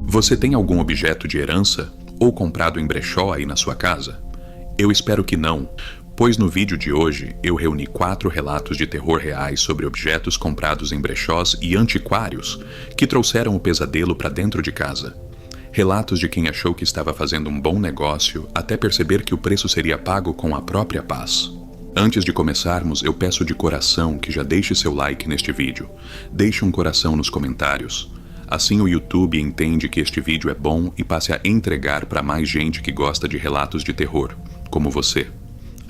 Você tem algum objeto de herança ou comprado em brechó aí na sua casa? Eu espero que não, pois no vídeo de hoje eu reuni 4 relatos de terror reais sobre objetos comprados em brechós e antiquários que trouxeram o pesadelo para dentro de casa. Relatos de quem achou que estava fazendo um bom negócio até perceber que o preço seria pago com a própria paz. Antes de começarmos, eu peço de coração que já deixe seu like neste vídeo. Deixe um coração nos comentários. Assim o YouTube entende que este vídeo é bom e passe a entregar para mais gente que gosta de relatos de terror, como você.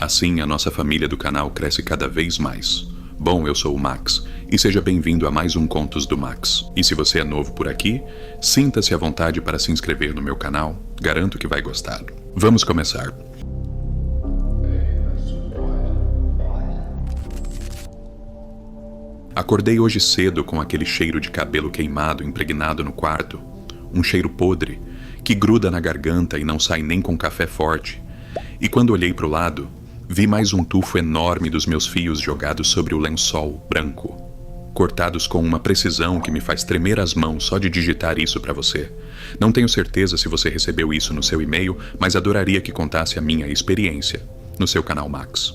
Assim a nossa família do canal cresce cada vez mais. Bom, eu sou o Max, e seja bem-vindo a mais um Contos do Max. E se você é novo por aqui, sinta-se à vontade para se inscrever no meu canal, garanto que vai gostar. Vamos começar. Acordei hoje cedo com aquele cheiro de cabelo queimado impregnado no quarto, um cheiro podre, que gruda na garganta e não sai nem com café forte. E quando olhei para o lado, vi mais um tufo enorme dos meus fios jogados sobre o lençol branco, cortados com uma precisão que me faz tremer as mãos só de digitar isso para você. Não tenho certeza se você recebeu isso no seu e-mail, mas adoraria que contasse a minha experiência no seu canal Max.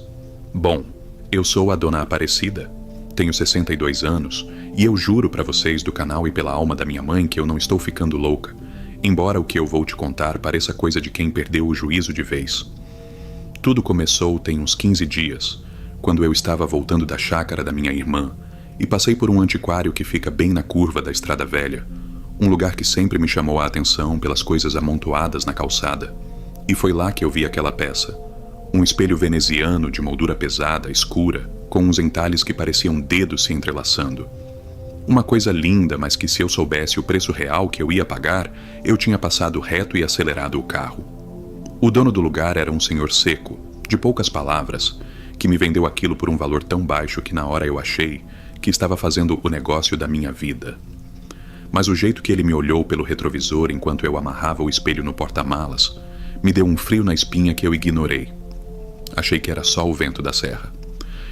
Bom, eu sou a Dona Aparecida. Tenho 62 anos e eu juro para vocês do canal e pela alma da minha mãe que eu não estou ficando louca, embora o que eu vou te contar pareça coisa de quem perdeu o juízo de vez. Tudo começou tem uns 15 dias, quando eu estava voltando da chácara da minha irmã e passei por um antiquário que fica bem na curva da Estrada Velha, um lugar que sempre me chamou a atenção pelas coisas amontoadas na calçada. E foi lá que eu vi aquela peça. Um espelho veneziano de moldura pesada, escura, com uns entalhes que pareciam dedos se entrelaçando. Uma coisa linda, mas que se eu soubesse o preço real que eu ia pagar, eu tinha passado reto e acelerado o carro. O dono do lugar era um senhor seco, de poucas palavras, que me vendeu aquilo por um valor tão baixo que na hora eu achei que estava fazendo o negócio da minha vida. Mas o jeito que ele me olhou pelo retrovisor enquanto eu amarrava o espelho no porta-malas me deu um frio na espinha que eu ignorei. Achei que era só o vento da serra.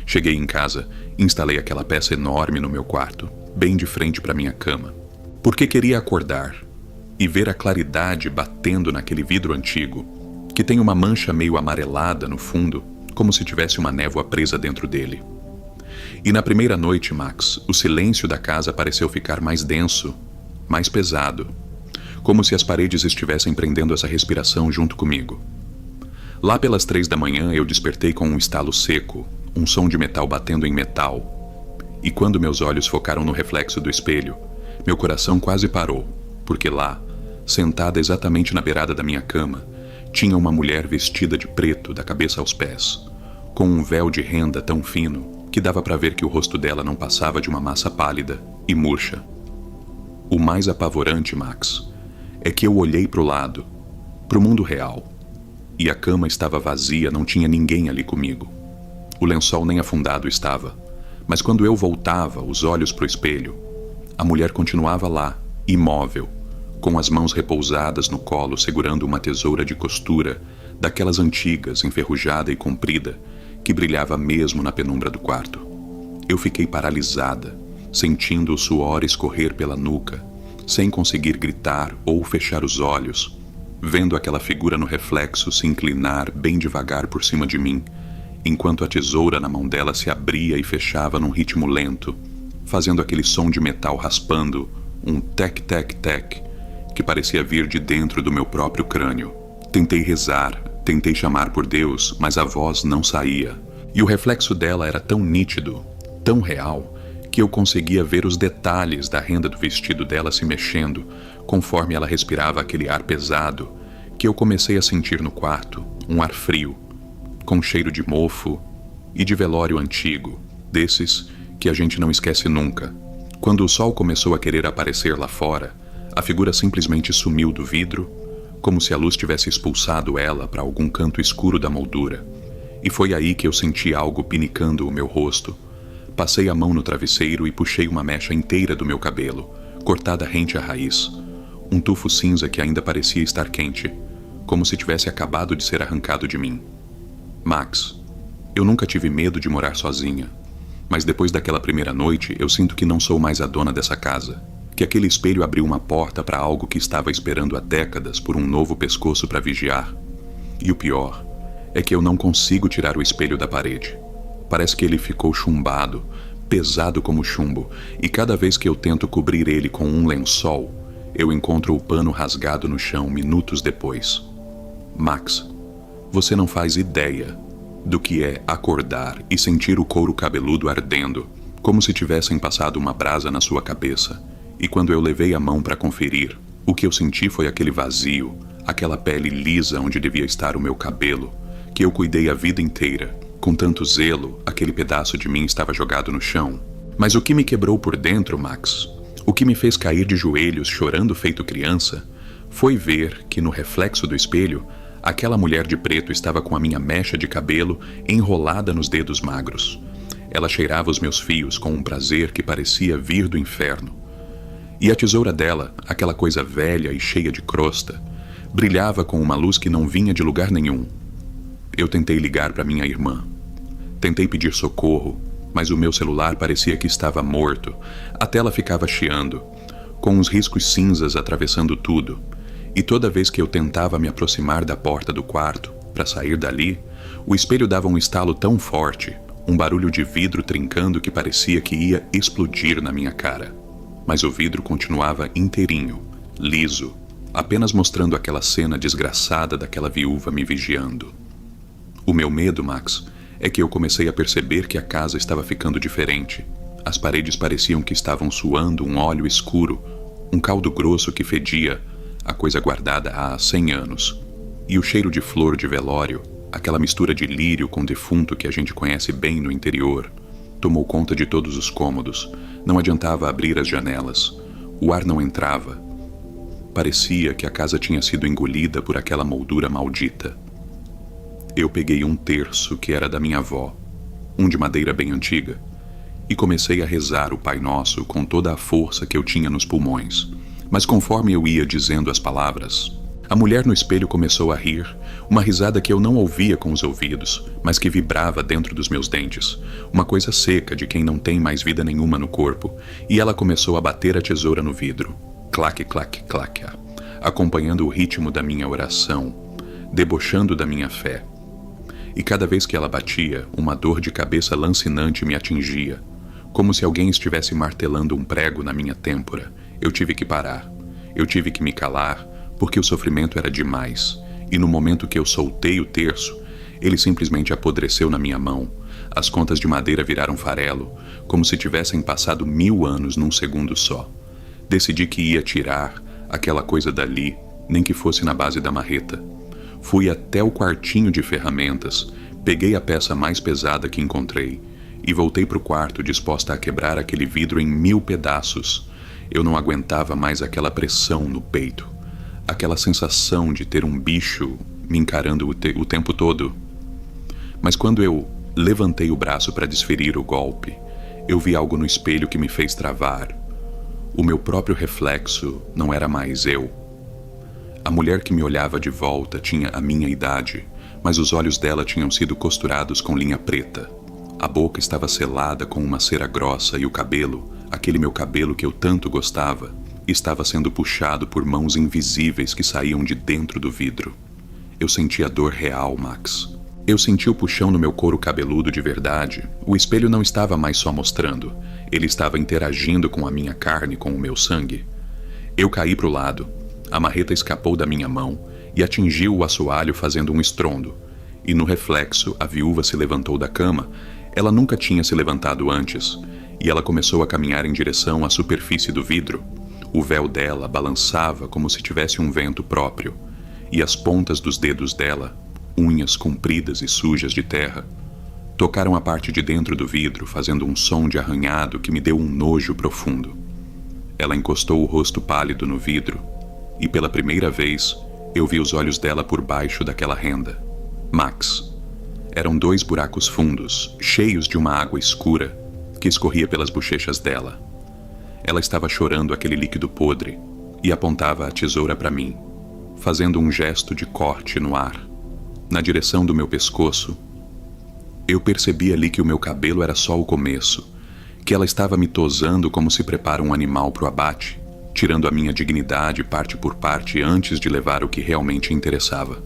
Cheguei em casa e instalei aquela peça enorme no meu quarto, bem de frente para minha cama, porque queria acordar e ver a claridade batendo naquele vidro antigo, que tem uma mancha meio amarelada no fundo, como se tivesse uma névoa presa dentro dele. E na primeira noite, Max, o silêncio da casa pareceu ficar mais denso, mais pesado, como se as paredes estivessem prendendo essa respiração junto comigo. Lá pelas 3 da manhã eu despertei com um estalo seco, um som de metal batendo em metal. E quando meus olhos focaram no reflexo do espelho, meu coração quase parou, porque lá, sentada exatamente na beirada da minha cama, tinha uma mulher vestida de preto da cabeça aos pés, com um véu de renda tão fino que dava para ver que o rosto dela não passava de uma massa pálida e murcha. O mais apavorante, Max, é que eu olhei para o lado, para o mundo real, e a cama estava vazia, não tinha ninguém ali comigo. O lençol nem afundado estava, mas quando eu voltava os olhos para o espelho, a mulher continuava lá, imóvel, com as mãos repousadas no colo segurando uma tesoura de costura, daquelas antigas, enferrujada e comprida, que brilhava mesmo na penumbra do quarto. Eu fiquei paralisada, sentindo o suor escorrer pela nuca, sem conseguir gritar ou fechar os olhos, vendo aquela figura no reflexo se inclinar bem devagar por cima de mim, enquanto a tesoura na mão dela se abria e fechava num ritmo lento, fazendo aquele som de metal raspando, um tec-tec-tec, que parecia vir de dentro do meu próprio crânio. Tentei rezar, tentei chamar por Deus, mas a voz não saía. E o reflexo dela era tão nítido, tão real, que eu conseguia ver os detalhes da renda do vestido dela se mexendo, conforme ela respirava aquele ar pesado, que eu comecei a sentir no quarto, um ar frio, com cheiro de mofo e de velório antigo, desses que a gente não esquece nunca. Quando o sol começou a querer aparecer lá fora, a figura simplesmente sumiu do vidro, como se a luz tivesse expulsado ela para algum canto escuro da moldura. E foi aí que eu senti algo pinicando o meu rosto. Passei a mão no travesseiro e puxei uma mecha inteira do meu cabelo, cortada rente à raiz. Um tufo cinza que ainda parecia estar quente, como se tivesse acabado de ser arrancado de mim. Max, eu nunca tive medo de morar sozinha, mas depois daquela primeira noite eu sinto que não sou mais a dona dessa casa, que aquele espelho abriu uma porta para algo que estava esperando há décadas por um novo pescoço para vigiar. E o pior é que eu não consigo tirar o espelho da parede. Parece que ele ficou chumbado, pesado como chumbo, e cada vez que eu tento cobrir ele com um lençol, eu encontro o pano rasgado no chão minutos depois. Max, você não faz ideia do que é acordar e sentir o couro cabeludo ardendo, como se tivessem passado uma brasa na sua cabeça. E quando eu levei a mão para conferir, o que eu senti foi aquele vazio, aquela pele lisa onde devia estar o meu cabelo, que eu cuidei a vida inteira. Com tanto zelo, aquele pedaço de mim estava jogado no chão. Mas o que me quebrou por dentro, Max, o que me fez cair de joelhos chorando feito criança, foi ver que no reflexo do espelho, aquela mulher de preto estava com a minha mecha de cabelo enrolada nos dedos magros. Ela cheirava os meus fios com um prazer que parecia vir do inferno. E a tesoura dela, aquela coisa velha e cheia de crosta, brilhava com uma luz que não vinha de lugar nenhum. Eu tentei ligar para minha irmã. Tentei pedir socorro, mas o meu celular parecia que estava morto. A tela ficava chiando, com uns riscos cinzas atravessando tudo. E toda vez que eu tentava me aproximar da porta do quarto, para sair dali, o espelho dava um estalo tão forte, um barulho de vidro trincando que parecia que ia explodir na minha cara. Mas o vidro continuava inteirinho, liso, apenas mostrando aquela cena desgraçada daquela viúva me vigiando. O meu medo, Max, é que eu comecei a perceber que a casa estava ficando diferente. As paredes pareciam que estavam suando um óleo escuro, um caldo grosso que fedia, a coisa guardada há 100 anos. E o cheiro de flor de velório, aquela mistura de lírio com defunto que a gente conhece bem no interior, tomou conta de todos os cômodos. Não adiantava abrir as janelas. O ar não entrava. Parecia que a casa tinha sido engolida por aquela moldura maldita. Eu peguei um terço que era da minha avó, um de madeira bem antiga, e comecei a rezar o Pai Nosso com toda a força que eu tinha nos pulmões. Mas conforme eu ia dizendo as palavras, a mulher no espelho começou a rir, uma risada que eu não ouvia com os ouvidos, mas que vibrava dentro dos meus dentes, uma coisa seca de quem não tem mais vida nenhuma no corpo, e ela começou a bater a tesoura no vidro, clac, clac, clac, acompanhando o ritmo da minha oração, debochando da minha fé. E cada vez que ela batia, uma dor de cabeça lancinante me atingia, como se alguém estivesse martelando um prego na minha têmpora. Eu tive que parar, eu tive que me calar, porque o sofrimento era demais, e no momento que eu soltei o terço, ele simplesmente apodreceu na minha mão. As contas de madeira viraram farelo, como se tivessem passado 1000 anos num segundo só. Decidi que ia tirar aquela coisa dali, nem que fosse na base da marreta. Fui até o quartinho de ferramentas, peguei a peça mais pesada que encontrei e voltei para o quarto disposta a quebrar aquele vidro em 1000 pedaços. Eu não aguentava mais aquela pressão no peito, aquela sensação de ter um bicho me encarando o tempo todo. Mas quando eu levantei o braço para desferir o golpe, eu vi algo no espelho que me fez travar. O meu próprio reflexo não era mais eu. A mulher que me olhava de volta tinha a minha idade, mas os olhos dela tinham sido costurados com linha preta. A boca estava selada com uma cera grossa e o cabelo, aquele meu cabelo que eu tanto gostava, estava sendo puxado por mãos invisíveis que saíam de dentro do vidro. Eu senti a dor real, Max. Eu senti o puxão no meu couro cabeludo de verdade. O espelho não estava mais só mostrando, ele estava interagindo com a minha carne, com o meu sangue. Eu caí para o lado. A marreta escapou da minha mão e atingiu o assoalho fazendo um estrondo. E no reflexo, a viúva se levantou da cama. Ela nunca tinha se levantado antes, e ela começou a caminhar em direção à superfície do vidro. O véu dela balançava como se tivesse um vento próprio, e as pontas dos dedos dela, unhas compridas e sujas de terra, tocaram a parte de dentro do vidro, fazendo um som de arranhado que me deu um nojo profundo. Ela encostou o rosto pálido no vidro, e pela primeira vez eu vi os olhos dela por baixo daquela renda. Max. Eram 2 buracos fundos, cheios de uma água escura que escorria pelas bochechas dela. Ela estava chorando aquele líquido podre e apontava a tesoura para mim, fazendo um gesto de corte no ar, na direção do meu pescoço. Eu percebi ali que o meu cabelo era só o começo, que ela estava me tosando como se prepara um animal para o abate, tirando a minha dignidade parte por parte antes de levar o que realmente interessava.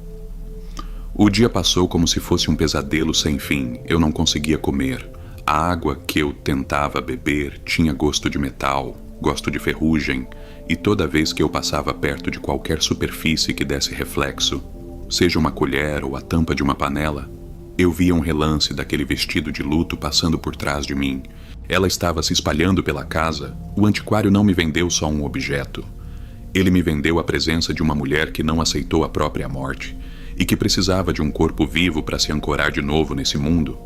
O dia passou como se fosse um pesadelo sem fim. Eu não conseguia comer. A água que eu tentava beber tinha gosto de metal, gosto de ferrugem, e toda vez que eu passava perto de qualquer superfície que desse reflexo, seja uma colher ou a tampa de uma panela, eu via um relance daquele vestido de luto passando por trás de mim. Ela estava se espalhando pela casa. O antiquário não me vendeu só um objeto. Ele me vendeu a presença de uma mulher que não aceitou a própria morte e que precisava de um corpo vivo para se ancorar de novo nesse mundo.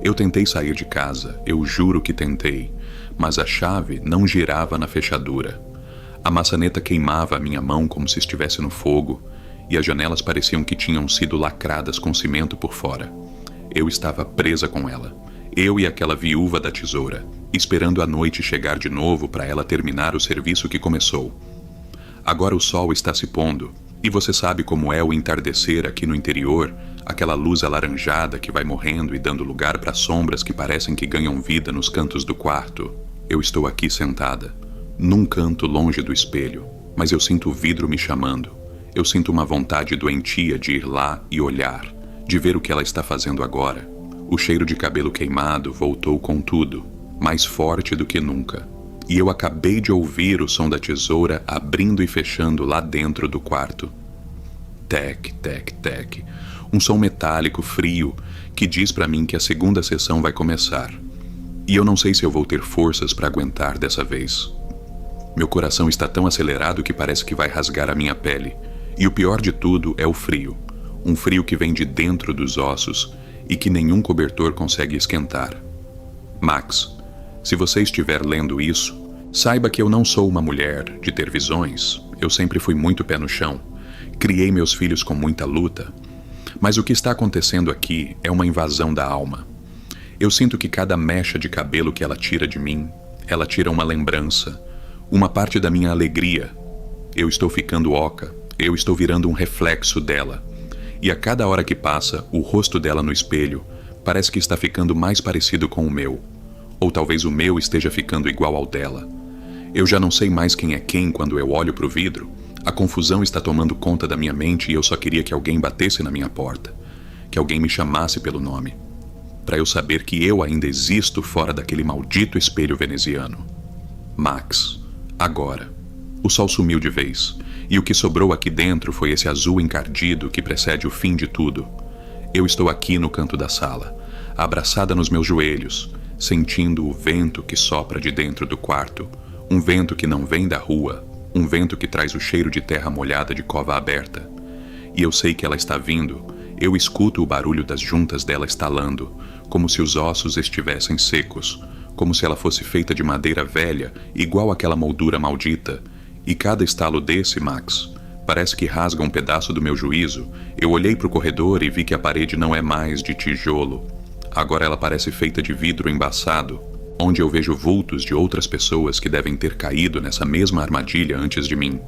Eu tentei sair de casa, eu juro que tentei, mas a chave não girava na fechadura. A maçaneta queimava a minha mão como se estivesse no fogo, e as janelas pareciam que tinham sido lacradas com cimento por fora. Eu estava presa com ela, eu e aquela viúva da tesoura, esperando a noite chegar de novo para ela terminar o serviço que começou. Agora o sol está se pondo, e você sabe como é o entardecer aqui no interior, aquela luz alaranjada que vai morrendo e dando lugar para sombras que parecem que ganham vida nos cantos do quarto. Eu estou aqui sentada, num canto longe do espelho, mas eu sinto o vidro me chamando. Eu sinto uma vontade doentia de ir lá e olhar, de ver o que ela está fazendo agora. O cheiro de cabelo queimado voltou com tudo, mais forte do que nunca. E eu acabei de ouvir o som da tesoura abrindo e fechando lá dentro do quarto. Tec, tec, tec. Um som metálico, frio, que diz para mim que a segunda sessão vai começar. E eu não sei se eu vou ter forças para aguentar dessa vez. Meu coração está tão acelerado que parece que vai rasgar a minha pele. E o pior de tudo é o frio. Um frio que vem de dentro dos ossos e que nenhum cobertor consegue esquentar. Max, se você estiver lendo isso, saiba que eu não sou uma mulher de ter visões. Eu sempre fui muito pé no chão. Criei meus filhos com muita luta. Mas o que está acontecendo aqui é uma invasão da alma. Eu sinto que cada mecha de cabelo que ela tira de mim, ela tira uma lembrança, uma parte da minha alegria. Eu estou ficando oca, eu estou virando um reflexo dela. E a cada hora que passa, o rosto dela no espelho parece que está ficando mais parecido com o meu. Ou talvez o meu esteja ficando igual ao dela. Eu já não sei mais quem é quem quando eu olho para o vidro. A confusão está tomando conta da minha mente e eu só queria que alguém batesse na minha porta. Que alguém me chamasse pelo nome. Para eu saber que eu ainda existo fora daquele maldito espelho veneziano. Max, agora. O sol sumiu de vez. E o que sobrou aqui dentro foi esse azul encardido que precede o fim de tudo. Eu estou aqui no canto da sala, abraçada nos meus joelhos, sentindo o vento que sopra de dentro do quarto, um vento que não vem da rua, um vento que traz o cheiro de terra molhada de cova aberta. E eu sei que ela está vindo, eu escuto o barulho das juntas dela estalando, como se os ossos estivessem secos, como se ela fosse feita de madeira velha, igual àquela moldura maldita. E cada estalo desse, Max, parece que rasga um pedaço do meu juízo. Eu olhei para o corredor e vi que a parede não é mais de tijolo. Agora ela parece feita de vidro embaçado, onde eu vejo vultos de outras pessoas que devem ter caído nessa mesma armadilha antes de mim.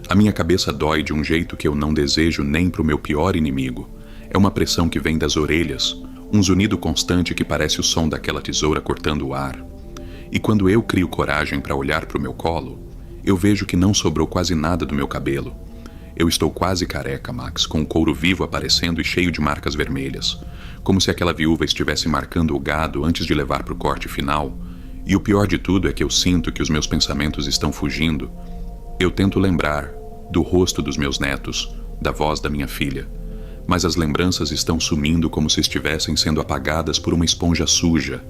A minha cabeça dói de um jeito que eu não desejo nem para o meu pior inimigo. É uma pressão que vem das orelhas, um zunido constante que parece o som daquela tesoura cortando o ar. E quando eu crio coragem para olhar para o meu colo, eu vejo que não sobrou quase nada do meu cabelo. Eu estou quase careca, Max, com o couro vivo aparecendo e cheio de marcas vermelhas, como se aquela viúva estivesse marcando o gado antes de levar para o corte final. E o pior de tudo é que eu sinto que os meus pensamentos estão fugindo. Eu tento lembrar do rosto dos meus netos, da voz da minha filha, mas as lembranças estão sumindo como se estivessem sendo apagadas por uma esponja suja,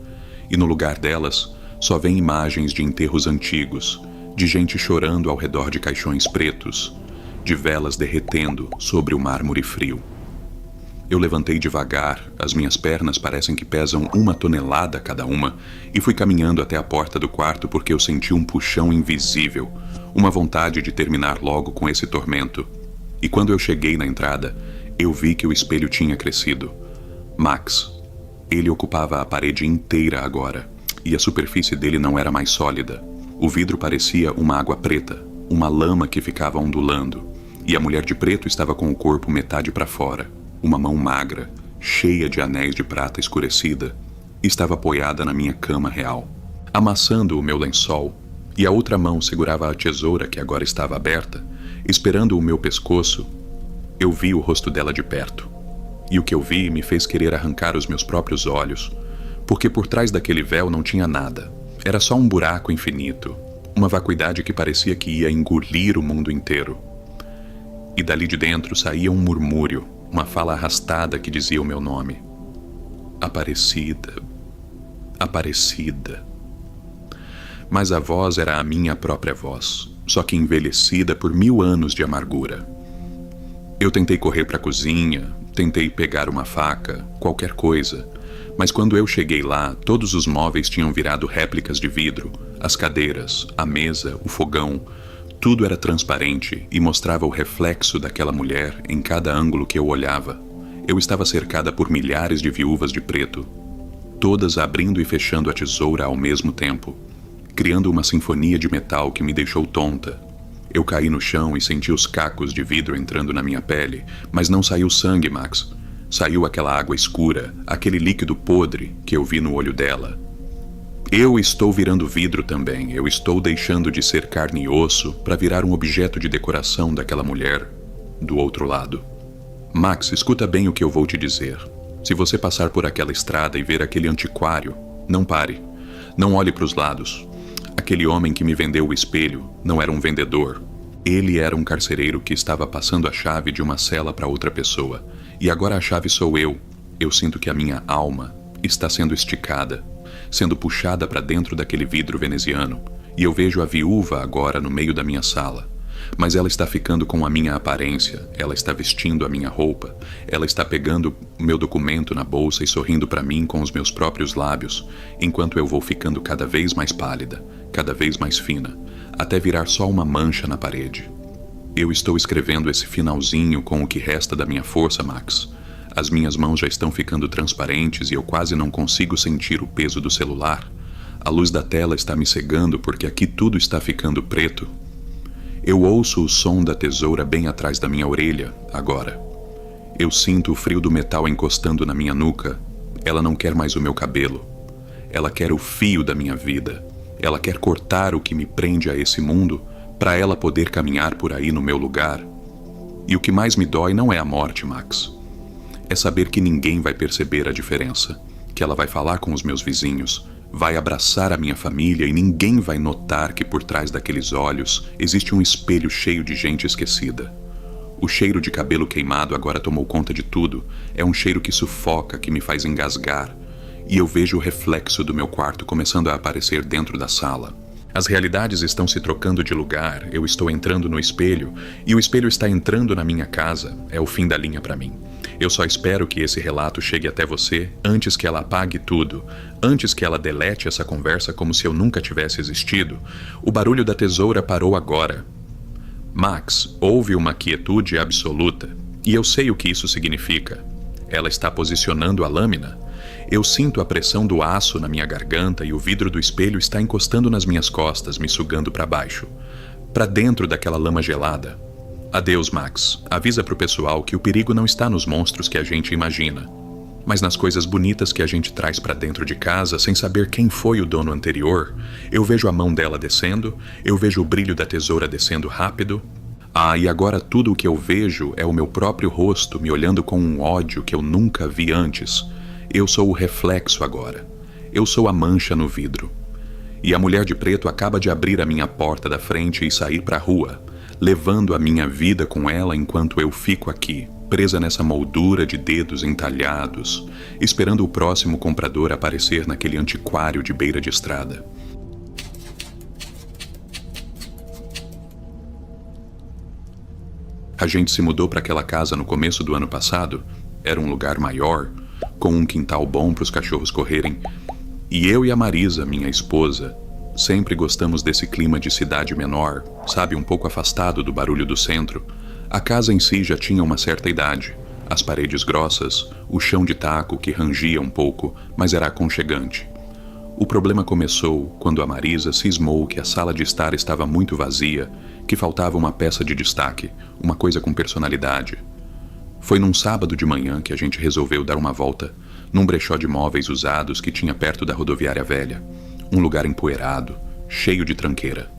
e no lugar delas só vem imagens de enterros antigos, de gente chorando ao redor de caixões pretos, de velas derretendo sobre o mármore frio. Eu levantei devagar, as minhas pernas parecem que pesam 1 tonelada cada uma, e fui caminhando até a porta do quarto porque eu senti um puxão invisível, uma vontade de terminar logo com esse tormento. E quando eu cheguei na entrada, eu vi que o espelho tinha crescido. Max. Ele ocupava a parede inteira agora, e a superfície dele não era mais sólida. O vidro parecia uma água preta, uma lama que ficava ondulando, e a mulher de preto estava com o corpo metade para fora. Uma mão magra, cheia de anéis de prata escurecida, estava apoiada na minha cama real, amassando o meu lençol, e a outra mão segurava a tesoura que agora estava aberta, esperando o meu pescoço, eu vi o rosto dela de perto. E o que eu vi me fez querer arrancar os meus próprios olhos, porque por trás daquele véu não tinha nada. Era só um buraco infinito, uma vacuidade que parecia que ia engolir o mundo inteiro. E dali de dentro saía um murmúrio, uma fala arrastada que dizia o meu nome. Aparecida. Aparecida. Mas a voz era a minha própria voz, só que envelhecida por 1000 anos de amargura. Eu tentei correr para a cozinha, tentei pegar uma faca, qualquer coisa, mas quando eu cheguei lá, todos os móveis tinham virado réplicas de vidro, as cadeiras, a mesa, o fogão, tudo era transparente e mostrava o reflexo daquela mulher em cada ângulo que eu olhava. Eu estava cercada por milhares de viúvas de preto, todas abrindo e fechando a tesoura ao mesmo tempo, criando uma sinfonia de metal que me deixou tonta. Eu caí no chão e senti os cacos de vidro entrando na minha pele, mas não saiu sangue, Max. Saiu aquela água escura, aquele líquido podre que eu vi no olho dela. Eu estou virando vidro também, eu estou deixando de ser carne e osso para virar um objeto de decoração daquela mulher do outro lado. Max, escuta bem o que eu vou te dizer. Se você passar por aquela estrada e ver aquele antiquário, não pare. Não olhe para os lados. Aquele homem que me vendeu o espelho não era um vendedor. Ele era um carcereiro que estava passando a chave de uma cela para outra pessoa. E agora a chave sou eu. Eu sinto que a minha alma está sendo esticada, sendo puxada para dentro daquele vidro veneziano. E eu vejo a viúva agora no meio da minha sala. Mas ela está ficando com a minha aparência, ela está vestindo a minha roupa, ela está pegando o meu documento na bolsa e sorrindo para mim com os meus próprios lábios, enquanto eu vou ficando cada vez mais pálida, cada vez mais fina, até virar só uma mancha na parede. Eu estou escrevendo esse finalzinho com o que resta da minha força, Max. As minhas mãos já estão ficando transparentes e eu quase não consigo sentir o peso do celular. A luz da tela está me cegando porque aqui tudo está ficando preto. Eu ouço o som da tesoura bem atrás da minha orelha, agora. Eu sinto o frio do metal encostando na minha nuca. Ela não quer mais o meu cabelo. Ela quer o fio da minha vida. Ela quer cortar o que me prende a esse mundo para ela poder caminhar por aí no meu lugar. E o que mais me dói não é a morte, Max. É saber que ninguém vai perceber a diferença. Que ela vai falar com os meus vizinhos, vai abraçar a minha família e ninguém vai notar que por trás daqueles olhos existe um espelho cheio de gente esquecida. O cheiro de cabelo queimado agora tomou conta de tudo. É um cheiro que sufoca, que me faz engasgar. E eu vejo o reflexo do meu quarto começando a aparecer dentro da sala. As realidades estão se trocando de lugar, eu estou entrando no espelho e o espelho está entrando na minha casa. É o fim da linha para mim. Eu só espero que esse relato chegue até você antes que ela apague tudo, antes que ela delete essa conversa como se eu nunca tivesse existido. O barulho da tesoura parou agora. Max, houve uma quietude absoluta, e eu sei o que isso significa. Ela está posicionando a lâmina. Eu sinto a pressão do aço na minha garganta e o vidro do espelho está encostando nas minhas costas, me sugando para baixo, para dentro daquela lama gelada. Adeus, Max. Avisa pro pessoal que o perigo não está nos monstros que a gente imagina, mas nas coisas bonitas que a gente traz para dentro de casa sem saber quem foi o dono anterior. Eu vejo a mão dela descendo, eu vejo o brilho da tesoura descendo rápido. E agora tudo o que eu vejo é o meu próprio rosto me olhando com um ódio que eu nunca vi antes. Eu sou o reflexo agora. Eu sou a mancha no vidro. E a mulher de preto acaba de abrir a minha porta da frente e sair para a rua, levando a minha vida com ela enquanto eu fico aqui, presa nessa moldura de dedos entalhados, esperando o próximo comprador aparecer naquele antiquário de beira de estrada. A gente se mudou para aquela casa no começo do ano passado. Era um lugar maior, com um quintal bom para os cachorros correrem. E eu e a Marisa, minha esposa, sempre gostamos desse clima de cidade menor, sabe, um pouco afastado do barulho do centro. A casa em si já tinha uma certa idade. As paredes grossas, o chão de taco que rangia um pouco, mas era aconchegante. O problema começou quando a Marisa cismou que a sala de estar estava muito vazia, que faltava uma peça de destaque, uma coisa com personalidade. Foi num sábado de manhã que a gente resolveu dar uma volta, num brechó de móveis usados que tinha perto da rodoviária velha. Um lugar empoeirado, cheio de tranqueira.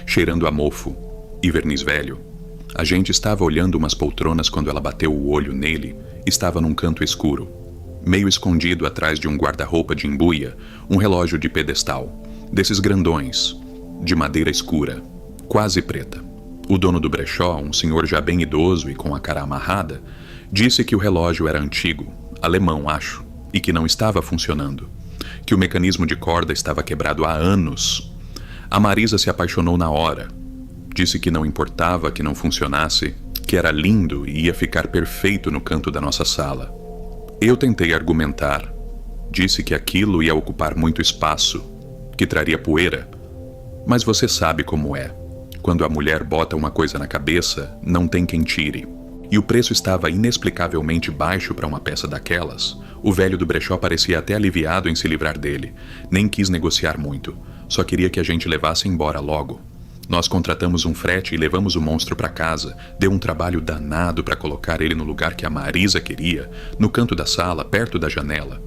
cheirando a mofo e verniz velho. A gente estava olhando umas poltronas quando ela bateu o olho nele. Estava num canto escuro, meio escondido atrás de um guarda-roupa de embuia, um relógio de pedestal, desses grandões, de madeira escura, quase preta. O dono do brechó, um senhor já bem idoso e com a cara amarrada, disse que o relógio era antigo, alemão, acho, e que não estava funcionando, que o mecanismo de corda estava quebrado há anos. A Marisa se apaixonou na hora. Disse que não importava que não funcionasse, que era lindo e ia ficar perfeito no canto da nossa sala. Eu tentei argumentar. Disse que aquilo ia ocupar muito espaço, que traria poeira. Mas você sabe como é. Quando a mulher bota uma coisa na cabeça, não tem quem tire. E o preço estava inexplicavelmente baixo para uma peça daquelas. O velho do brechó parecia até aliviado em se livrar dele. Nem quis negociar muito. Só queria que a gente levasse embora logo. Nós contratamos um frete e levamos o monstro para casa. Deu um trabalho danado para colocar ele no lugar que a Marisa queria, no canto da sala, perto da janela,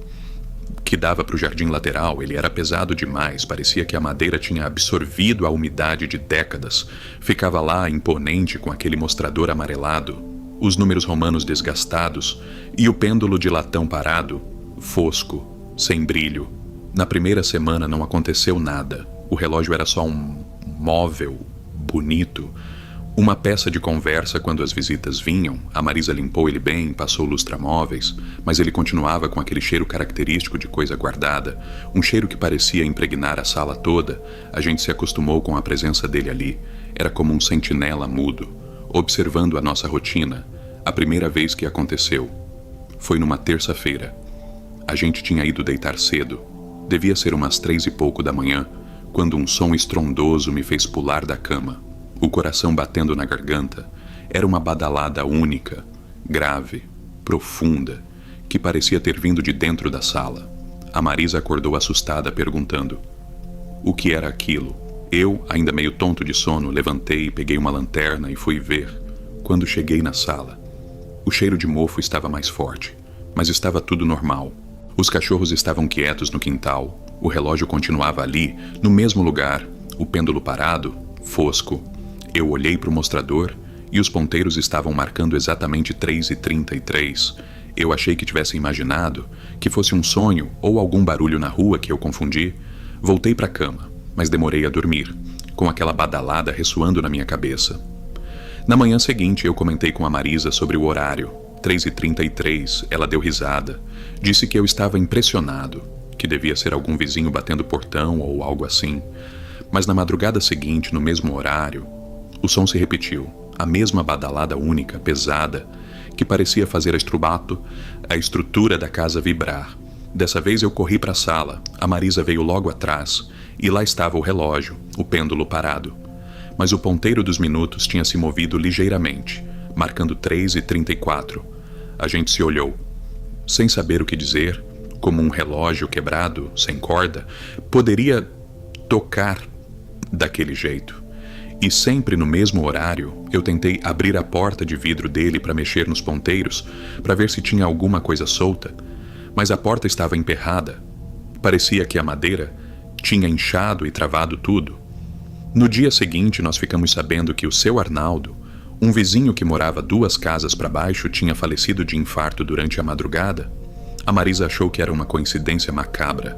que dava para o jardim lateral. Ele era pesado demais, parecia que a madeira tinha absorvido a umidade de décadas. Ficava lá, imponente, com aquele mostrador amarelado, os números romanos desgastados e o pêndulo de latão parado, fosco, sem brilho. Na primeira semana não aconteceu nada. O relógio era só um móvel, bonito, uma peça de conversa quando as visitas vinham. A Marisa limpou ele bem, passou lustramóveis, mas ele continuava com aquele cheiro característico de coisa guardada, um cheiro que parecia impregnar a sala toda. A gente se acostumou com a presença dele ali. Era como um sentinela mudo, observando a nossa rotina. A primeira vez que aconteceu foi numa terça-feira. A gente tinha ido deitar cedo. Devia ser umas 3 e pouco da manhã, quando um som estrondoso me fez pular da cama. O coração batendo na garganta. Era uma badalada única, grave, profunda, que parecia ter vindo de dentro da sala. A Marisa acordou assustada, perguntando o que era aquilo. Eu, ainda meio tonto de sono, levantei, peguei uma lanterna e fui ver. Quando cheguei na sala, o cheiro de mofo estava mais forte, mas estava tudo normal. Os cachorros estavam quietos no quintal. O relógio continuava ali, no mesmo lugar, o pêndulo parado, fosco. Eu olhei para o mostrador e os ponteiros estavam marcando exatamente 3h33. Eu achei que tivesse imaginado, que fosse um sonho ou algum barulho na rua que eu confundi. Voltei para a cama, mas demorei a dormir, com aquela badalada ressoando na minha cabeça. Na manhã seguinte eu comentei com a Marisa sobre o horário, 3h33, ela deu risada. Disse que eu estava impressionado, que devia ser algum vizinho batendo portão ou algo assim. Mas na madrugada seguinte, no mesmo horário, o som se repetiu, a mesma badalada única, pesada, que parecia fazer a estrutura da casa vibrar. Dessa vez eu corri para a sala, a Marisa veio logo atrás, e lá estava o relógio, o pêndulo parado. Mas o ponteiro dos minutos tinha se movido ligeiramente, marcando 3h34. A gente se olhou, sem saber o que dizer, como um relógio quebrado, sem corda, poderia tocar daquele jeito. E sempre no mesmo horário, eu tentei abrir a porta de vidro dele para mexer nos ponteiros, para ver se tinha alguma coisa solta, mas a porta estava emperrada. Parecia que a madeira tinha inchado e travado tudo. No dia seguinte, nós ficamos sabendo que o seu Arnaldo, um vizinho que morava 2 casas para baixo, tinha falecido de infarto durante a madrugada. A Marisa achou que era uma coincidência macabra.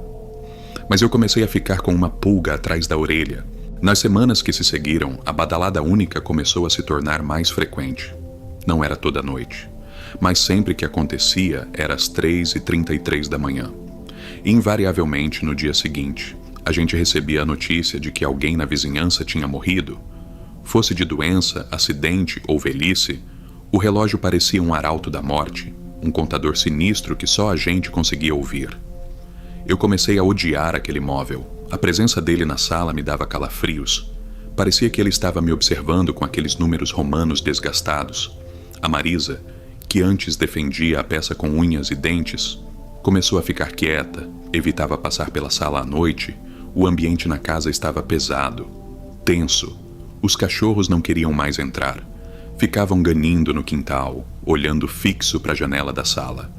Mas eu comecei a ficar com uma pulga atrás da orelha. Nas semanas que se seguiram, a badalada única começou a se tornar mais frequente. Não era toda noite, mas sempre que acontecia era às 3h33 da manhã. Invariavelmente, no dia seguinte, a gente recebia a notícia de que alguém na vizinhança tinha morrido. Fosse de doença, acidente ou velhice, o relógio parecia um arauto da morte, um contador sinistro que só a gente conseguia ouvir. Eu comecei a odiar aquele móvel. A presença dele na sala me dava calafrios. Parecia que ele estava me observando com aqueles números romanos desgastados. A Marisa, que antes defendia a peça com unhas e dentes, começou a ficar quieta, evitava passar pela sala à noite. O ambiente na casa estava pesado, tenso. Os cachorros não queriam mais entrar. Ficavam ganindo no quintal, olhando fixo para a janela da sala.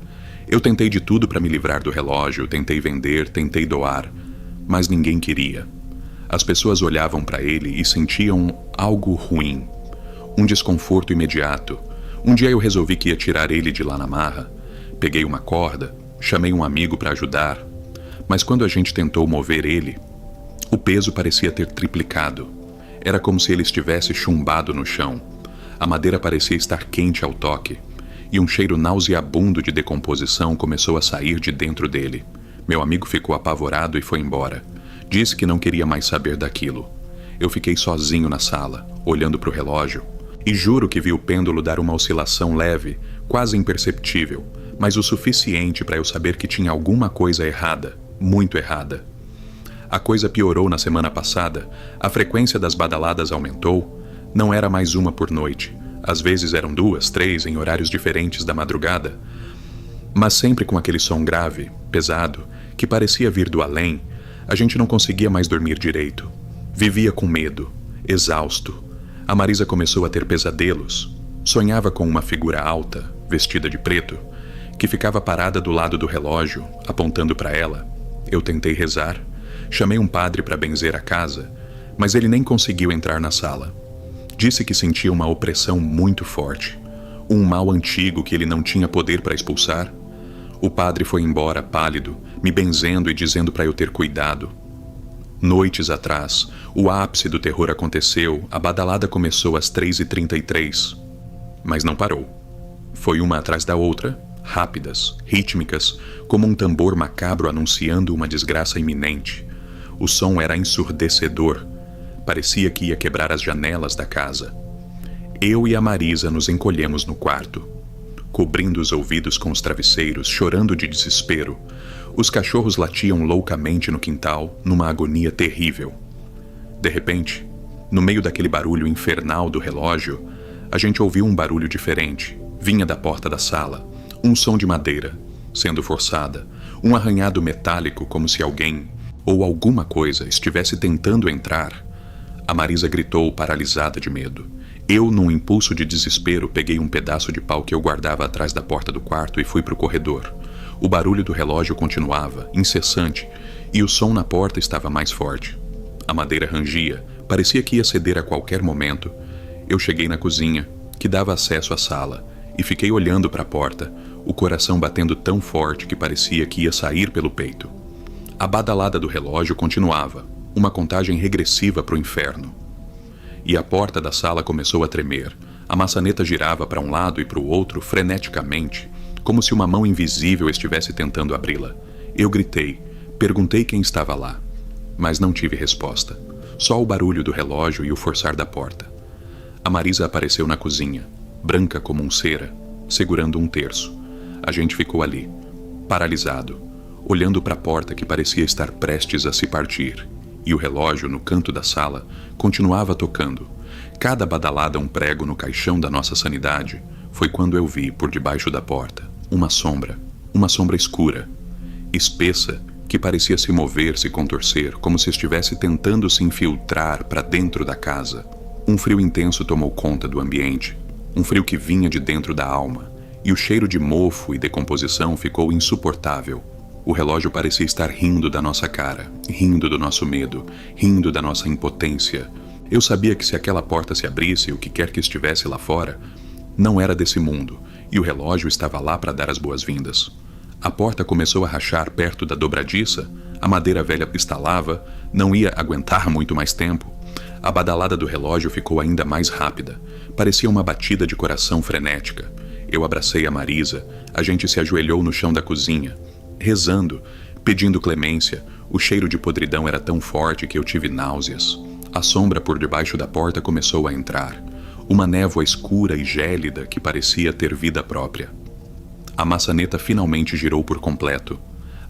Eu tentei de tudo para me livrar do relógio, tentei vender, tentei doar, mas ninguém queria. As pessoas olhavam para ele e sentiam algo ruim, um desconforto imediato. Um dia eu resolvi que ia tirar ele de lá na marra. Peguei uma corda, chamei um amigo para ajudar, mas quando a gente tentou mover ele, o peso parecia ter triplicado. Era como se ele estivesse chumbado no chão. A madeira parecia estar quente ao toque, e um cheiro nauseabundo de decomposição começou a sair de dentro dele. Meu amigo ficou apavorado e foi embora. Disse que não queria mais saber daquilo. Eu fiquei sozinho na sala, olhando para o relógio, e juro que vi o pêndulo dar uma oscilação leve, quase imperceptível, mas o suficiente para eu saber que tinha alguma coisa errada, muito errada. A coisa piorou na semana passada, a frequência das badaladas aumentou, não era mais uma por noite, às vezes eram 2, 3 em horários diferentes da madrugada, mas sempre com aquele som grave, pesado, que parecia vir do além. A gente não conseguia mais dormir direito. Vivia com medo, exausto. A Marisa começou a ter pesadelos. Sonhava com uma figura alta, vestida de preto, que ficava parada do lado do relógio, apontando para ela. Eu tentei rezar, chamei um padre para benzer a casa, mas ele nem conseguiu entrar na sala. Disse que sentia uma opressão muito forte, um mal antigo que ele não tinha poder para expulsar. O padre foi embora pálido, me benzendo e dizendo para eu ter cuidado. Noites atrás, o ápice do terror aconteceu, a badalada começou às 3h33, mas não parou. Foi uma atrás da outra, rápidas, rítmicas, como um tambor macabro anunciando uma desgraça iminente. O som era ensurdecedor, parecia que ia quebrar as janelas da casa. Eu e a Marisa nos encolhemos no quarto, cobrindo os ouvidos com os travesseiros, chorando de desespero. Os cachorros latiam loucamente no quintal, numa agonia terrível. De repente, no meio daquele barulho infernal do relógio, a gente ouviu um barulho diferente. Vinha da porta da sala, um som de madeira, sendo forçada, um arranhado metálico como se alguém, ou alguma coisa, estivesse tentando entrar. A Marisa gritou, paralisada de medo. Eu, num impulso de desespero, peguei um pedaço de pau que eu guardava atrás da porta do quarto e fui para o corredor. O barulho do relógio continuava, incessante, e o som na porta estava mais forte. A madeira rangia, parecia que ia ceder a qualquer momento. Eu cheguei na cozinha, que dava acesso à sala, e fiquei olhando para a porta, o coração batendo tão forte que parecia que ia sair pelo peito. A badalada do relógio continuava, uma contagem regressiva para o inferno. E a porta da sala começou a tremer. A maçaneta girava para um lado e para o outro freneticamente, como se uma mão invisível estivesse tentando abri-la. Eu gritei, perguntei quem estava lá, mas não tive resposta. Só o barulho do relógio e o forçar da porta. A Marisa apareceu na cozinha, branca como um cera, segurando um terço. A gente ficou ali, paralisado, olhando para a porta que parecia estar prestes a se partir. E o relógio, no canto da sala, continuava tocando. Cada badalada um prego no caixão da nossa sanidade. Foi quando eu vi, por debaixo da porta, uma sombra escura, espessa, que parecia se mover, se contorcer, como se estivesse tentando se infiltrar para dentro da casa. Um frio intenso tomou conta do ambiente, um frio que vinha de dentro da alma, e o cheiro de mofo e decomposição ficou insuportável. O relógio parecia estar rindo da nossa cara, rindo do nosso medo, rindo da nossa impotência. Eu sabia que se aquela porta se abrisse, o que quer que estivesse lá fora, não era desse mundo, e o relógio estava lá para dar as boas-vindas. A porta começou a rachar perto da dobradiça, a madeira velha estalava, não ia aguentar muito mais tempo. A badalada do relógio ficou ainda mais rápida, parecia uma batida de coração frenética. Eu abracei a Marisa, a gente se ajoelhou no chão da cozinha, rezando, pedindo clemência. O cheiro de podridão era tão forte que eu tive náuseas. A sombra por debaixo da porta começou a entrar, uma névoa escura e gélida que parecia ter vida própria. A maçaneta finalmente girou por completo.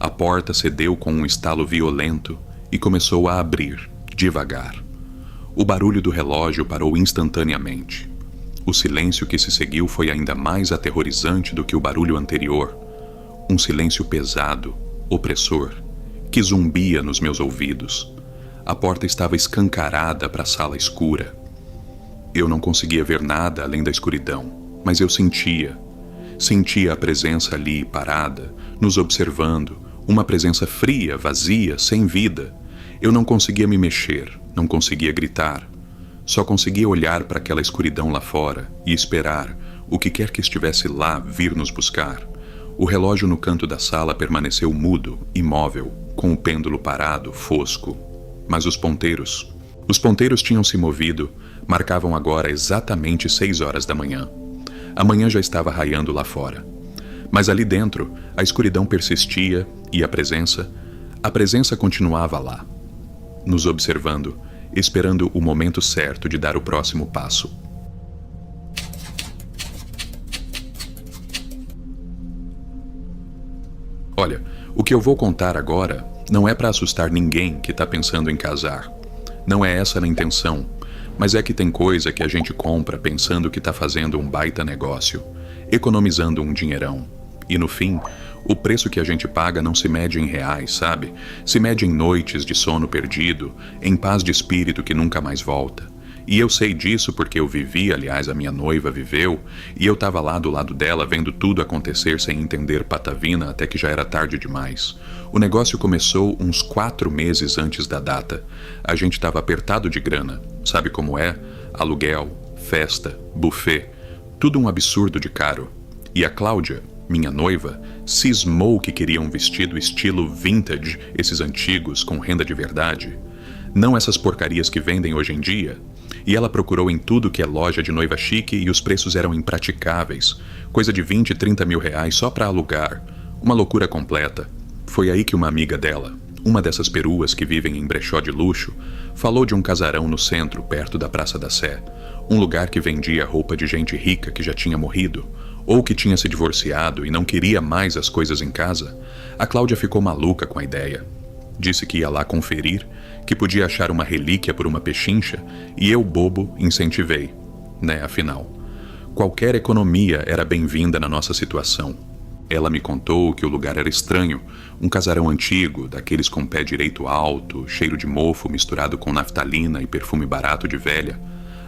A porta cedeu com um estalo violento e começou a abrir, devagar. O barulho do relógio parou instantaneamente. O silêncio que se seguiu foi ainda mais aterrorizante do que o barulho anterior. Um silêncio pesado, opressor, que zumbia nos meus ouvidos. A porta estava escancarada para a sala escura. Eu não conseguia ver nada além da escuridão, mas eu sentia a presença ali, parada, nos observando, uma presença fria, vazia, sem vida. Eu não conseguia me mexer, não conseguia gritar. Só conseguia olhar para aquela escuridão lá fora e esperar o que quer que estivesse lá vir nos buscar. O relógio no canto da sala permaneceu mudo, imóvel, com o pêndulo parado, fosco. Mas os ponteiros tinham se movido, marcavam agora exatamente 6 horas da manhã. A manhã já estava raiando lá fora. Mas ali dentro, a escuridão persistia e a presença continuava lá, nos observando, esperando o momento certo de dar o próximo passo. Olha, o que eu vou contar agora não é para assustar ninguém que está pensando em casar. Não é essa a intenção, mas é que tem coisa que a gente compra pensando que está fazendo um baita negócio, economizando um dinheirão. E no fim, o preço que a gente paga não se mede em reais, sabe? Se mede em noites de sono perdido, em paz de espírito que nunca mais volta. E eu sei disso porque eu vivi, aliás, a minha noiva viveu, e eu estava lá do lado dela vendo tudo acontecer sem entender patavina até que já era tarde demais. O negócio começou uns 4 meses antes da data. A gente estava apertado de grana, sabe como é? Aluguel, festa, buffet, tudo um absurdo de caro. E a Cláudia, minha noiva, cismou que queria um vestido estilo vintage, esses antigos com renda de verdade. Não essas porcarias que vendem hoje em dia. E ela procurou em tudo que é loja de noiva chique e os preços eram impraticáveis. Coisa de 20, 30 mil reais só para alugar. Uma loucura completa. Foi aí que uma amiga dela, uma dessas peruas que vivem em brechó de luxo, falou de um casarão no centro, perto da Praça da Sé. Um lugar que vendia roupa de gente rica que já tinha morrido, ou que tinha se divorciado e não queria mais as coisas em casa. A Cláudia ficou maluca com a ideia. Disse que ia lá conferir, que podia achar uma relíquia por uma pechincha, e eu, bobo, incentivei, né, afinal. Qualquer economia era bem-vinda na nossa situação. Ela me contou que o lugar era estranho, um casarão antigo, daqueles com pé direito alto, cheiro de mofo misturado com naftalina e perfume barato de velha.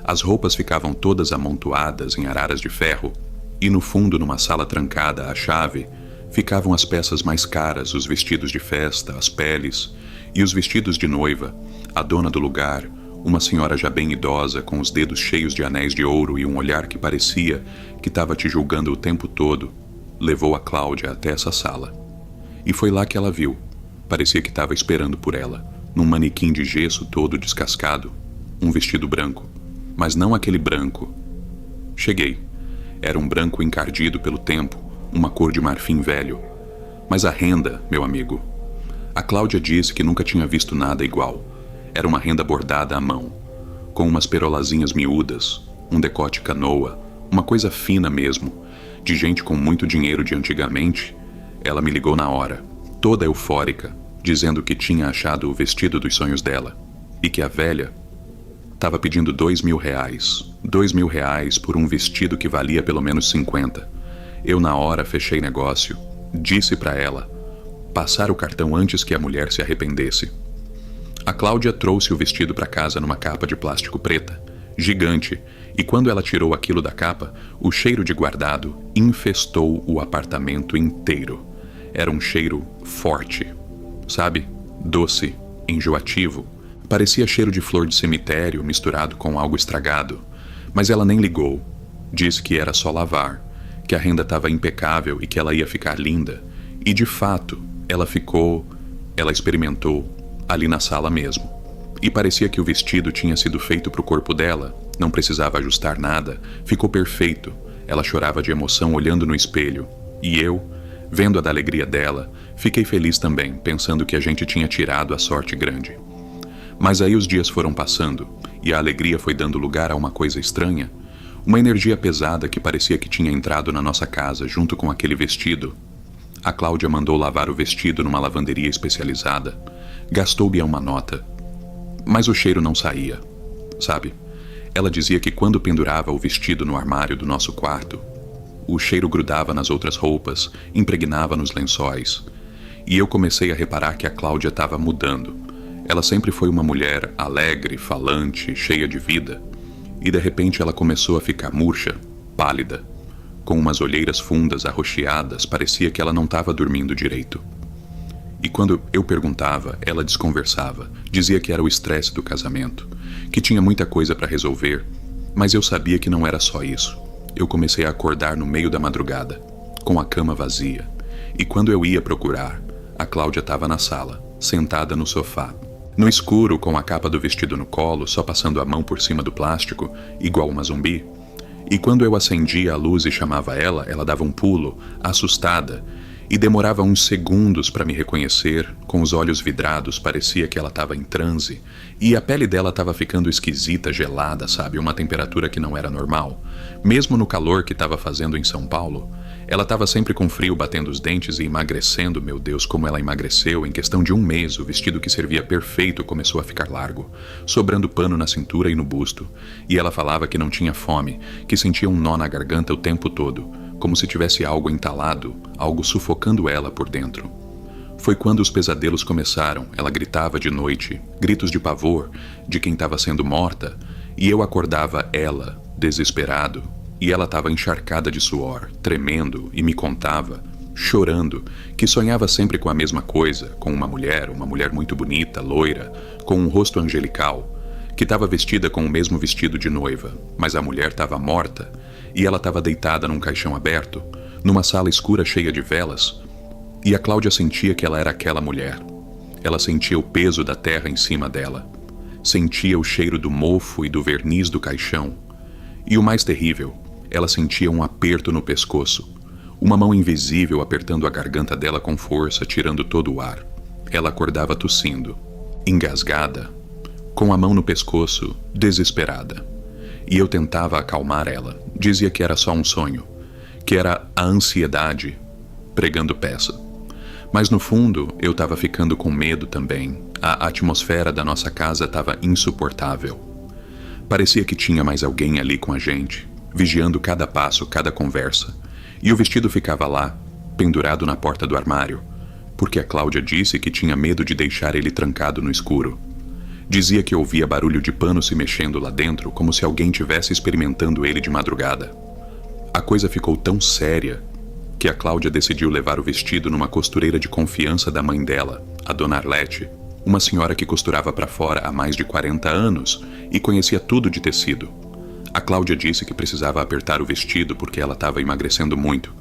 As roupas ficavam todas amontoadas em araras de ferro, e no fundo, numa sala trancada à chave, ficavam as peças mais caras, os vestidos de festa, as peles, e os vestidos de noiva. A dona do lugar, uma senhora já bem idosa, com os dedos cheios de anéis de ouro e um olhar que parecia que estava te julgando o tempo todo, levou a Cláudia até essa sala. E foi lá que ela viu. Parecia que estava esperando por ela, num manequim de gesso todo descascado, um vestido branco. Mas não aquele branco. Cheguei. Era um branco encardido pelo tempo, uma cor de marfim velho. Mas a renda, meu amigo. A Cláudia disse que nunca tinha visto nada igual. Era uma renda bordada à mão, com umas perolazinhas miúdas, um decote canoa, uma coisa fina mesmo, de gente com muito dinheiro de antigamente. Ela me ligou na hora, toda eufórica, dizendo que tinha achado o vestido dos sonhos dela, e que a velha estava pedindo 2 mil reais. 2 mil reais por um vestido que valia pelo menos 50. Eu na hora fechei negócio, disse para ela passar o cartão antes que a mulher se arrependesse. A Cláudia trouxe o vestido para casa numa capa de plástico preta, gigante, e quando ela tirou aquilo da capa, o cheiro de guardado infestou o apartamento inteiro. Era um cheiro forte, sabe? Doce, enjoativo. Parecia cheiro de flor de cemitério misturado com algo estragado. Mas ela nem ligou. Disse que era só lavar, que a renda estava impecável e que ela ia ficar linda. E de fato, ela experimentou ali na sala mesmo. E parecia que o vestido tinha sido feito para o corpo dela, não precisava ajustar nada, ficou perfeito. Ela chorava de emoção olhando no espelho. E eu, vendo a da alegria dela, fiquei feliz também, pensando que a gente tinha tirado a sorte grande. Mas aí os dias foram passando, e a alegria foi dando lugar a uma coisa estranha. Uma energia pesada que parecia que tinha entrado na nossa casa junto com aquele vestido. A Cláudia mandou lavar o vestido numa lavanderia especializada. Gastou-me uma nota. Mas o cheiro não saía, sabe? Ela dizia que quando pendurava o vestido no armário do nosso quarto, o cheiro grudava nas outras roupas, impregnava nos lençóis. E eu comecei a reparar que a Cláudia estava mudando. Ela sempre foi uma mulher alegre, falante, cheia de vida. E de repente ela começou a ficar murcha, pálida. Com umas olheiras fundas arroxeadas, parecia que ela não estava dormindo direito. E quando eu perguntava, ela desconversava. Dizia que era o estresse do casamento, que tinha muita coisa para resolver, mas eu sabia que não era só isso. Eu comecei a acordar no meio da madrugada, com a cama vazia. E quando eu ia procurar, a Cláudia estava na sala, sentada no sofá. No escuro, com a capa do vestido no colo, só passando a mão por cima do plástico, igual uma zumbi. E quando eu acendia a luz e chamava ela, ela dava um pulo, assustada, e demorava uns segundos para me reconhecer. Com os olhos vidrados, parecia que ela estava em transe, e a pele dela estava ficando esquisita, gelada, sabe? Uma temperatura que não era normal. Mesmo no calor que estava fazendo em São Paulo, ela estava sempre com frio batendo os dentes e emagrecendo. Meu Deus, como ela emagreceu! Em questão de um mês, o vestido que servia perfeito começou a ficar largo, sobrando pano na cintura e no busto. E ela falava que não tinha fome, que sentia um nó na garganta o tempo todo, como se tivesse algo entalado, algo sufocando ela por dentro. Foi quando os pesadelos começaram. Ela gritava de noite, gritos de pavor, de quem estava sendo morta, e eu acordava ela, desesperado, e ela estava encharcada de suor, tremendo, e me contava, chorando, que sonhava sempre com a mesma coisa, com uma mulher muito bonita, loira, com um rosto angelical, que estava vestida com o mesmo vestido de noiva, mas a mulher estava morta, e ela estava deitada num caixão aberto, numa sala escura cheia de velas, e a Cláudia sentia que ela era aquela mulher. Ela sentia o peso da terra em cima dela, sentia o cheiro do mofo e do verniz do caixão, e o mais terrível, ela sentia um aperto no pescoço, uma mão invisível apertando a garganta dela com força, tirando todo o ar. Ela acordava tossindo, engasgada, com a mão no pescoço, desesperada. E eu tentava acalmar ela. Dizia que era só um sonho, que era a ansiedade pregando peça. Mas no fundo, eu estava ficando com medo também. A atmosfera da nossa casa estava insuportável. Parecia que tinha mais alguém ali com a gente, vigiando cada passo, cada conversa. E o vestido ficava lá, pendurado na porta do armário, porque a Cláudia disse que tinha medo de deixar ele trancado no escuro. Dizia que ouvia barulho de pano se mexendo lá dentro, como se alguém tivesse experimentando ele de madrugada. A coisa ficou tão séria que a Cláudia decidiu levar o vestido numa costureira de confiança da mãe dela, a Dona Arlete, uma senhora que costurava para fora há mais de 40 anos e conhecia tudo de tecido. A Cláudia disse que precisava apertar o vestido porque ela estava emagrecendo muito,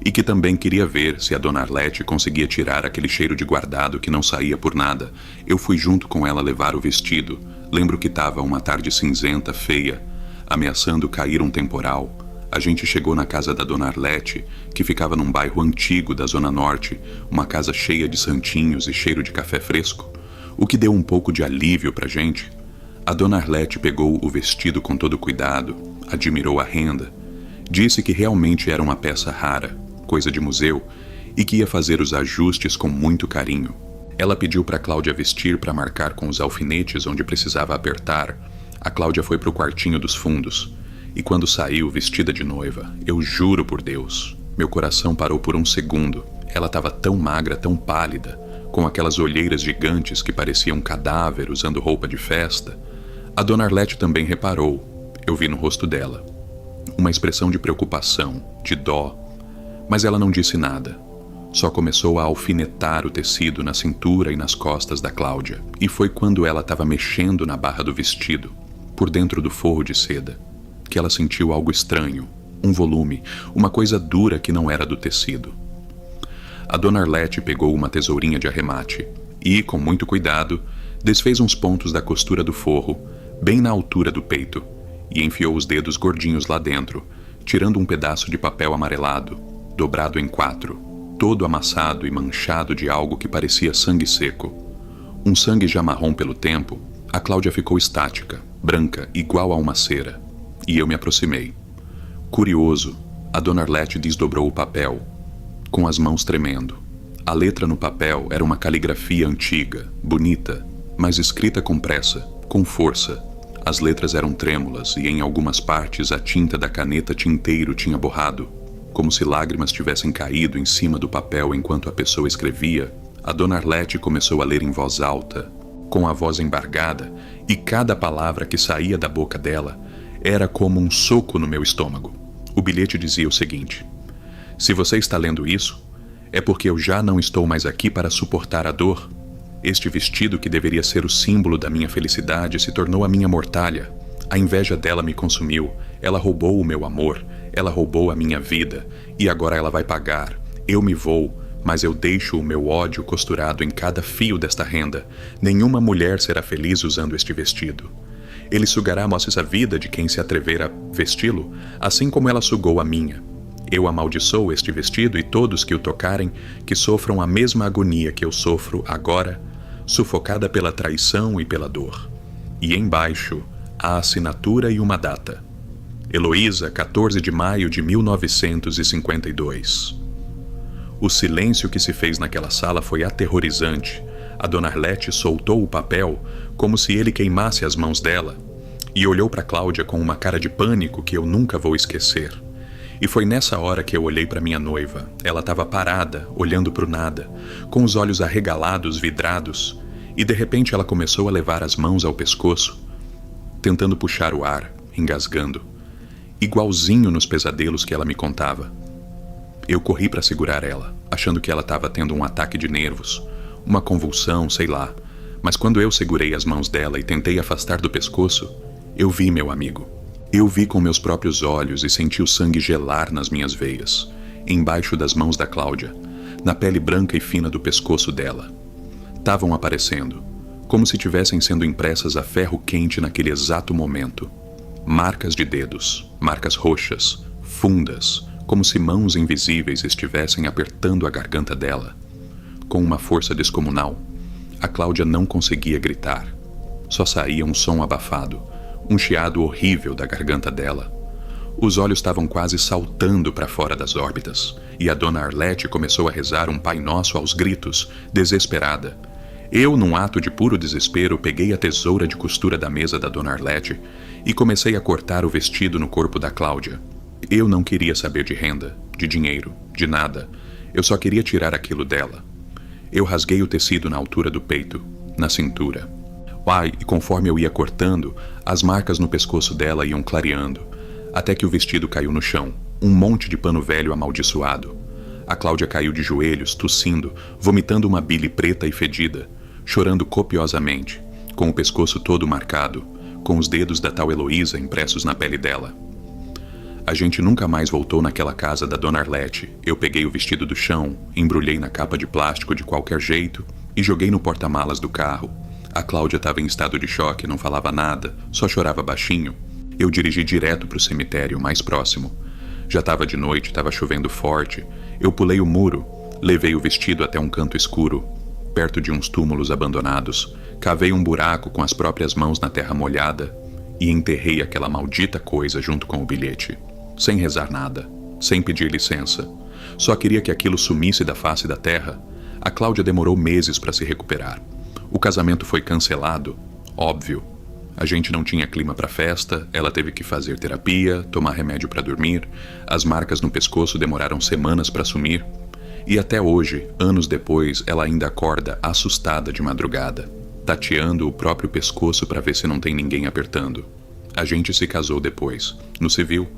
e que também queria ver se a Dona Arlete conseguia tirar aquele cheiro de guardado que não saía por nada. Eu fui junto com ela levar o vestido. Lembro que estava uma tarde cinzenta, feia, ameaçando cair um temporal. A gente chegou na casa da Dona Arlete, que ficava num bairro antigo da Zona Norte, uma casa cheia de santinhos e cheiro de café fresco, o que deu um pouco de alívio pra gente. A Dona Arlete pegou o vestido com todo cuidado, admirou a renda, disse que realmente era uma peça rara, coisa de museu, e que ia fazer os ajustes com muito carinho. Ela pediu para Cláudia vestir para marcar com os alfinetes onde precisava apertar. A Cláudia foi para o quartinho dos fundos, e quando saiu vestida de noiva, eu juro por Deus, meu coração parou por um segundo. Ela estava tão magra, tão pálida, com aquelas olheiras gigantes que pareciam um cadáver usando roupa de festa. A Dona Arlete também reparou, eu vi no rosto dela, uma expressão de preocupação, de dó, mas ela não disse nada. Só começou a alfinetar o tecido na cintura e nas costas da Cláudia. E foi quando ela estava mexendo na barra do vestido, por dentro do forro de seda, que ela sentiu algo estranho, um volume, uma coisa dura que não era do tecido. A Dona Arlete pegou uma tesourinha de arremate e, com muito cuidado, desfez uns pontos da costura do forro, bem na altura do peito, e enfiou os dedos gordinhos lá dentro, tirando um pedaço de papel amarelado, dobrado em 4, todo amassado e manchado de algo que parecia sangue seco. Um sangue já marrom pelo tempo. A Cláudia ficou estática, branca, igual a uma cera, e eu me aproximei. Curioso, a Dona Arlete desdobrou o papel, com as mãos tremendo. A letra no papel era uma caligrafia antiga, bonita, mas escrita com pressa, com força. As letras eram trêmulas e em algumas partes a tinta da caneta tinteiro tinha borrado, como se lágrimas tivessem caído em cima do papel enquanto a pessoa escrevia. A Dona Arlete começou a ler em voz alta, com a voz embargada, e cada palavra que saía da boca dela era como um soco no meu estômago. O bilhete dizia o seguinte: se você está lendo isso, É porque eu já não estou mais aqui para suportar a dor. Este vestido que deveria ser o símbolo da minha felicidade se tornou a minha mortalha. A inveja dela me consumiu. Ela roubou o meu amor. Ela roubou a minha vida. E agora ela vai pagar. Eu me vou, mas eu deixo o meu ódio costurado em cada fio desta renda. Nenhuma mulher será feliz usando este vestido. Ele sugará a vida de quem se atrever a vesti-lo, assim como ela sugou a minha. Eu amaldiçoo este vestido e todos que o tocarem, que sofram a mesma agonia que eu sofro agora, sufocada pela traição e pela dor. E embaixo, a assinatura e uma data. Heloísa, 14 de maio de 1952. O silêncio que se fez naquela sala foi aterrorizante. A dona Arlete soltou o papel como se ele queimasse as mãos dela e olhou para Cláudia com uma cara de pânico que eu nunca vou esquecer. E foi nessa hora que eu olhei para minha noiva. Ela estava parada, olhando para o nada, com os olhos arregalados, vidrados, e de repente ela começou a levar as mãos ao pescoço, tentando puxar o ar, engasgando, igualzinho nos pesadelos que ela me contava. Eu corri para segurar ela, achando que ela estava tendo um ataque de nervos, uma convulsão, sei lá. Mas quando eu segurei as mãos dela e tentei afastar do pescoço, eu vi meu amigo. Eu vi com meus próprios olhos e senti o sangue gelar nas minhas veias, embaixo das mãos da Cláudia, na pele branca e fina do pescoço dela. Estavam aparecendo, como se tivessem sendo impressas a ferro quente naquele exato momento. Marcas de dedos, marcas roxas, fundas, como se mãos invisíveis estivessem apertando a garganta dela. Com uma força descomunal, a Cláudia não conseguia gritar. Só saía um som abafado, um chiado horrível da garganta dela. Os olhos estavam quase saltando para fora das órbitas, e a dona Arlete começou a rezar um Pai Nosso aos gritos, desesperada. Eu, num ato de puro desespero, peguei a tesoura de costura da mesa da dona Arlete e comecei a cortar o vestido no corpo da Cláudia. Eu não queria saber de renda, de dinheiro, de nada. Eu só queria tirar aquilo dela. Eu rasguei o tecido na altura do peito, na cintura. E conforme eu ia cortando, as marcas no pescoço dela iam clareando, até que o vestido caiu no chão, um monte de pano velho amaldiçoado. A Cláudia caiu de joelhos, tossindo, vomitando uma bile preta e fedida, chorando copiosamente, com o pescoço todo marcado, com os dedos da tal Heloísa impressos na pele dela. A gente nunca mais voltou naquela casa da dona Arlete. Eu peguei o vestido do chão, embrulhei na capa de plástico de qualquer jeito e joguei no porta-malas do carro. A Cláudia estava em estado de choque, não falava nada, só chorava baixinho. Eu dirigi direto para o cemitério mais próximo. Já estava de noite, estava chovendo forte. Eu pulei o muro, levei o vestido até um canto escuro, perto de uns túmulos abandonados. Cavei um buraco com as próprias mãos na terra molhada e enterrei aquela maldita coisa junto com o bilhete. Sem rezar nada, sem pedir licença. Só queria que aquilo sumisse da face da terra. A Cláudia demorou meses para se recuperar. O casamento foi cancelado, óbvio. A gente não tinha clima para festa, ela teve que fazer terapia, tomar remédio para dormir, as marcas no pescoço demoraram semanas para sumir, e até hoje, anos depois, ela ainda acorda assustada de madrugada, tateando o próprio pescoço para ver se não tem ninguém apertando. A gente se casou depois. No civil,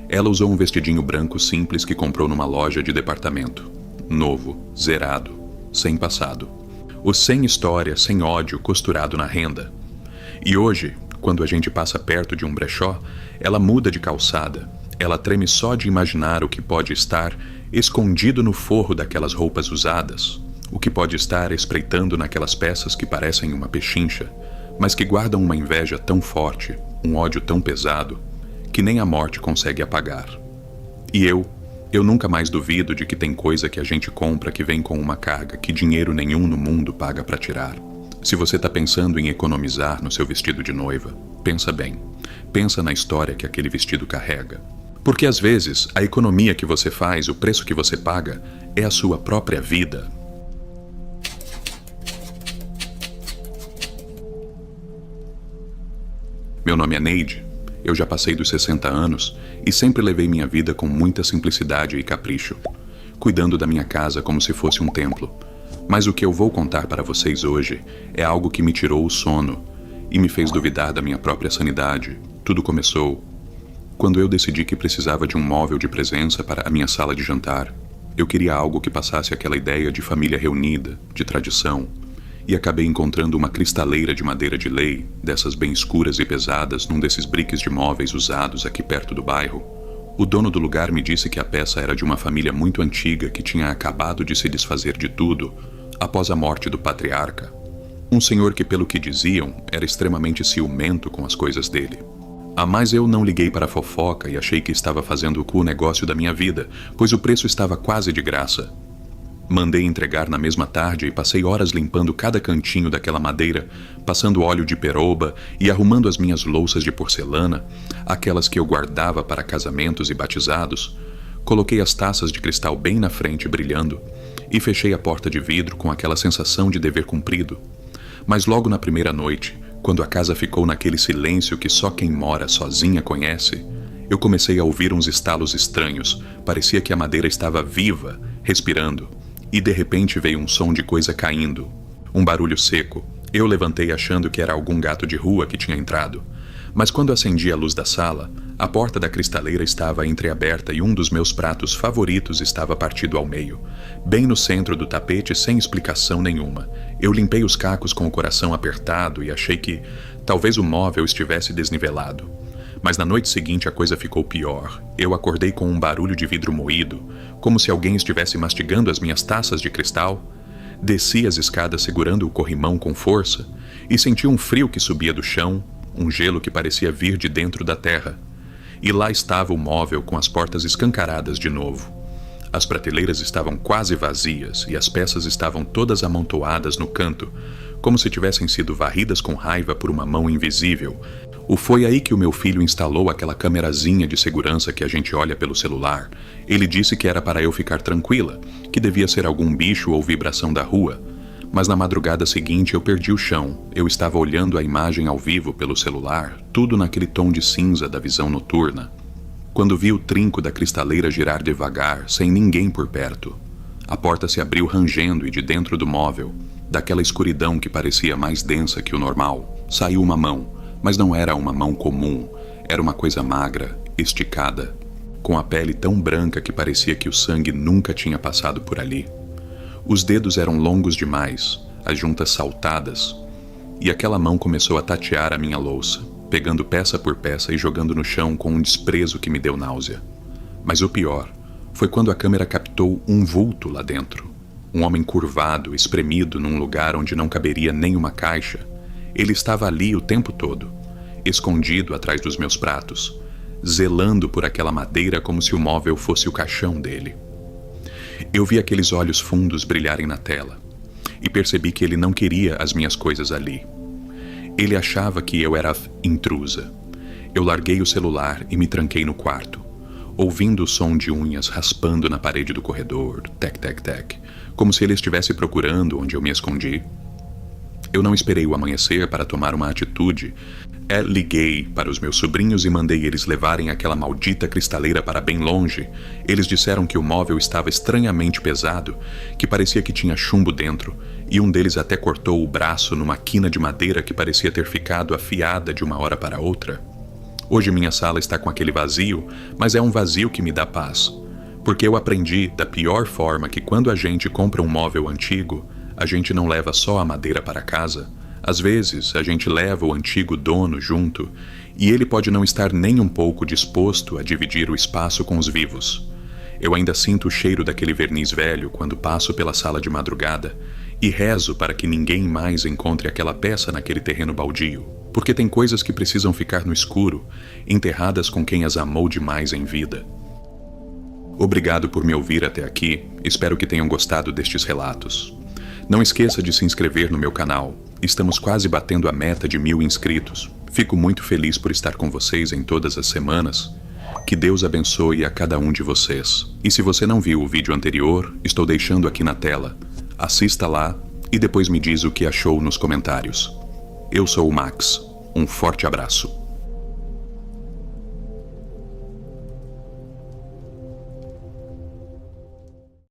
ela usou um vestidinho branco simples que comprou numa loja de departamento. Novo, zerado, sem passado. O sem história, sem ódio, costurado na renda. E hoje, quando a gente passa perto de um brechó, ela muda de calçada. Ela treme só de imaginar o que pode estar escondido no forro daquelas roupas usadas, o que pode estar espreitando naquelas peças que parecem uma pechincha, mas que guardam uma inveja tão forte, um ódio tão pesado, que nem a morte consegue apagar. E eu nunca mais duvido de que tem coisa que a gente compra que vem com uma carga que dinheiro nenhum no mundo paga para tirar. Se você está pensando em economizar no seu vestido de noiva, pensa bem. Pensa na história que aquele vestido carrega. Porque às vezes, a economia que você faz, o preço que você paga, é a sua própria vida. Meu nome é Neide. Eu já passei dos 60 anos e sempre levei minha vida com muita simplicidade e capricho, cuidando da minha casa como se fosse um templo. Mas o que eu vou contar para vocês hoje é algo que me tirou o sono e me fez duvidar da minha própria sanidade. Tudo começou quando eu decidi que precisava de um móvel de presença para a minha sala de jantar. Eu queria algo que passasse aquela ideia de família reunida, de tradição, e acabei encontrando uma cristaleira de madeira de lei, dessas bem escuras e pesadas, num desses briques de móveis usados aqui perto do bairro. O dono do lugar me disse que a peça era de uma família muito antiga que tinha acabado de se desfazer de tudo após a morte do patriarca. Um senhor que, pelo que diziam, era extremamente ciumento com as coisas dele. Mas eu não liguei para a fofoca e achei que estava fazendo o negócio da minha vida, pois o preço estava quase de graça. Mandei entregar na mesma tarde e passei horas limpando cada cantinho daquela madeira, passando óleo de peroba e arrumando as minhas louças de porcelana, aquelas que eu guardava para casamentos e batizados. Coloquei as taças de cristal bem na frente, brilhando, e fechei a porta de vidro com aquela sensação de dever cumprido. Mas logo na primeira noite, quando a casa ficou naquele silêncio que só quem mora sozinha conhece, eu comecei a ouvir uns estalos estranhos. Parecia que a madeira estava viva, respirando. E de repente veio um som de coisa caindo. Um barulho seco. Eu levantei achando que era algum gato de rua que tinha entrado. Mas quando acendi a luz da sala, a porta da cristaleira estava entreaberta e um dos meus pratos favoritos estava partido ao meio, bem no centro do tapete, sem explicação nenhuma. Eu limpei os cacos com o coração apertado e achei que talvez o móvel estivesse desnivelado. Mas na noite seguinte a coisa ficou pior. Eu acordei com um barulho de vidro moído, como se alguém estivesse mastigando as minhas taças de cristal. Desci as escadas segurando o corrimão com força e senti um frio que subia do chão, um gelo que parecia vir de dentro da terra. E lá estava o móvel com as portas escancaradas de novo. As prateleiras estavam quase vazias e as peças estavam todas amontoadas no canto, como se tivessem sido varridas com raiva por uma mão invisível. Foi aí que o meu filho instalou aquela câmerazinha de segurança que a gente olha pelo celular. Ele disse que era para eu ficar tranquila, que devia ser algum bicho ou vibração da rua. Mas na madrugada seguinte eu perdi o chão. Eu estava olhando a imagem ao vivo pelo celular, tudo naquele tom de cinza da visão noturna, quando vi o trinco da cristaleira girar devagar, sem ninguém por perto. A porta se abriu rangendo e de dentro do móvel, daquela escuridão que parecia mais densa que o normal, saiu uma mão. Mas não era uma mão comum, era uma coisa magra, esticada, com a pele tão branca que parecia que o sangue nunca tinha passado por ali. Os dedos eram longos demais, as juntas saltadas, e aquela mão começou a tatear a minha louça, pegando peça por peça e jogando no chão com um desprezo que me deu náusea. Mas o pior foi quando a câmera captou um vulto lá dentro, um homem curvado, espremido num lugar onde não caberia nem uma caixa. Ele estava ali o tempo todo, escondido atrás dos meus pratos, zelando por aquela madeira como se o móvel fosse o caixão dele. Eu vi aqueles olhos fundos brilharem na tela e percebi que ele não queria as minhas coisas ali. Ele achava que eu era intrusa. Eu larguei o celular e me tranquei no quarto, ouvindo o som de unhas raspando na parede do corredor, tec-tec-tec, como se ele estivesse procurando onde eu me escondi. Eu não esperei o amanhecer para tomar uma atitude. Liguei para os meus sobrinhos e mandei eles levarem aquela maldita cristaleira para bem longe. Eles disseram que o móvel estava estranhamente pesado, que parecia que tinha chumbo dentro, e um deles até cortou o braço numa quina de madeira que parecia ter ficado afiada de uma hora para outra. Hoje minha sala está com aquele vazio, mas é um vazio que me dá paz, porque eu aprendi da pior forma que quando a gente compra um móvel antigo, a gente não leva só a madeira para casa. Às vezes, a gente leva o antigo dono junto, e ele pode não estar nem um pouco disposto a dividir o espaço com os vivos. Eu ainda sinto o cheiro daquele verniz velho quando passo pela sala de madrugada, e rezo para que ninguém mais encontre aquela peça naquele terreno baldio, porque tem coisas que precisam ficar no escuro, enterradas com quem as amou demais em vida. Obrigado por me ouvir até aqui, espero que tenham gostado destes relatos. Não esqueça de se inscrever no meu canal. Estamos quase batendo a meta de 1000 inscritos. Fico muito feliz por estar com vocês em todas as semanas. Que Deus abençoe a cada um de vocês. E se você não viu o vídeo anterior, estou deixando aqui na tela. Assista lá e depois me diz o que achou nos comentários. Eu sou o Max. Um forte abraço.